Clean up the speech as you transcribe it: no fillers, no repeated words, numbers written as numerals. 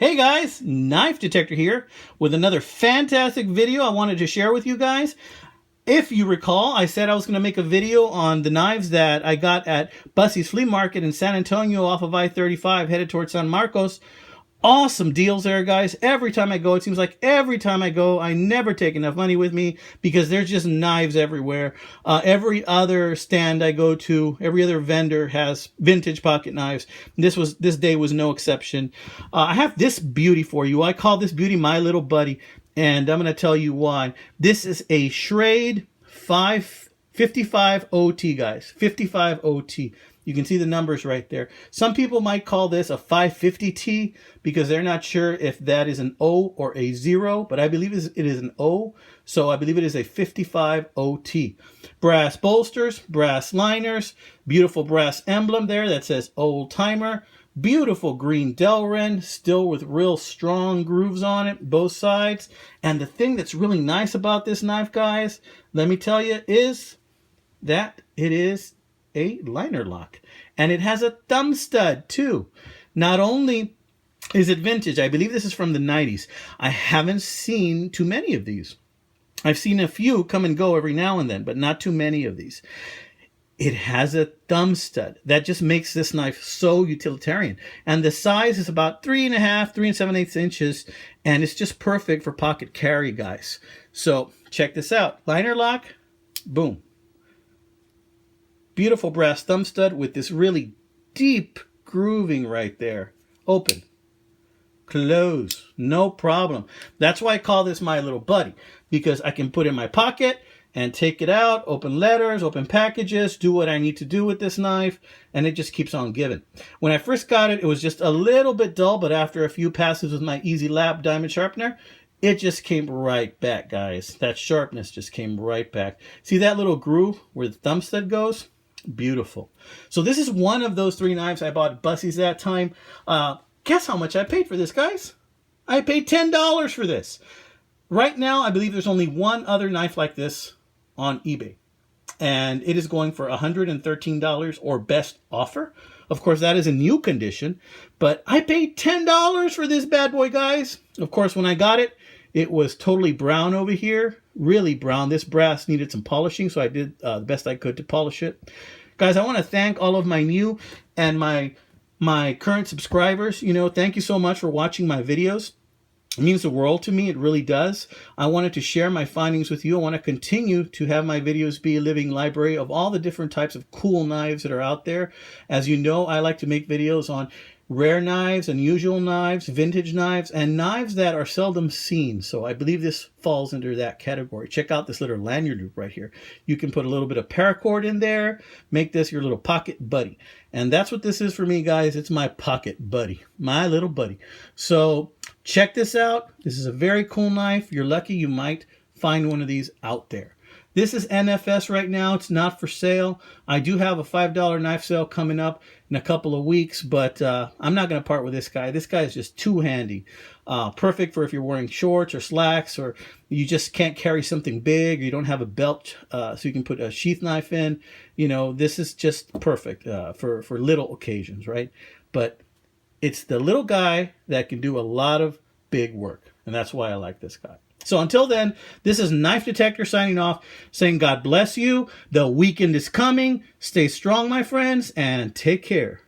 Hey guys, Knife Detector here with another fantastic video I wanted to share with you guys. If you recall, I said I was going to make a video on the knives that I got at Bussy's Flea Market in San Antonio off of I-35 headed towards San Marcos. Awesome deals there, guys. Every time I go, it seems like every time I go, I never take enough money with me because there's just knives everywhere. Every other stand I go to, every other vendor has vintage pocket knives. This day was no exception. I have this beauty for you. I call this beauty my little buddy, and I'm going to tell you why. This is a Schrade 55 OT, guys. 55 OT. You can see the numbers right there. Some people might call this a 550T because they're not sure if that is an O or a 0, but I believe it is an O, so I believe it is a 55 OT. Brass bolsters, brass liners, beautiful brass emblem there that says Old Timer, beautiful green Delrin, still with real strong grooves on it, both sides. And the thing that's really nice about this knife, guys, let me tell you, is that it is a liner lock, and it has a thumb stud too. Not only is it vintage, I believe this is from the 90s. I haven't seen too many of these. I've seen a few come and go every now and then, but not too many of these. It has a thumb stud. That just makes this knife so utilitarian. And the size is about 3.5, 3 7/8 inches, and it's just perfect for pocket carry, guys. So check this out. Liner lock, boom. Beautiful brass thumb stud with this really deep grooving right there. Open, close, no problem. That's why I call this my little buddy, because I can put it in my pocket and take it out, open letters, open packages, do what I need to do with this knife, and it just keeps on giving. When I first got it, it was just a little bit dull, but after a few passes with my Easy Lap diamond sharpener, it just came right back, guys. That sharpness just came right back. See that little groove where the thumb stud goes? Beautiful. So this is one of those 3 knives I bought at Bussy's that time. Guess how much I paid for this, guys? I paid $10 for this. Right now, I believe there's only one other knife like this on eBay, and it is going for $113 or best offer. Of course, that is in new condition, but I paid $10 for this bad boy, guys. Of course, when I got it, it was totally brown over here, really brown. This brass needed some polishing, so I did the best I could to polish it. Guys, I want to thank all of my new and my current subscribers. You know, thank you so much for watching my videos. It means the world to me. It really does. I wanted to share my findings with you. I want to continue to have my videos be a living library of all the different types of cool knives that are out there. As you know, I like to make videos on rare knives, unusual knives, vintage knives, and knives that are seldom seen. So I believe this falls under that category. Check out this little lanyard loop right here. You can put a little bit of paracord in there, make this your little pocket buddy. And that's what this is for me, guys. It's my pocket buddy, my little buddy. So check this out. This is a very cool knife. You're lucky you might find one of these out there. This is NFS right now. It's not for sale. I do have a $5 knife sale coming up in a couple of weeks, but I'm not going to part with this guy. This guy is just too handy. Perfect for if you're wearing shorts or slacks, or you just can't carry something big, or you don't have a belt so you can put a sheath knife in. You know, this is just perfect for little occasions, right? But it's the little guy that can do a lot of big work, and that's why I like this guy. So until then, this is Knife Detector signing off, saying God bless you. The weekend is coming. Stay strong, my friends, and take care.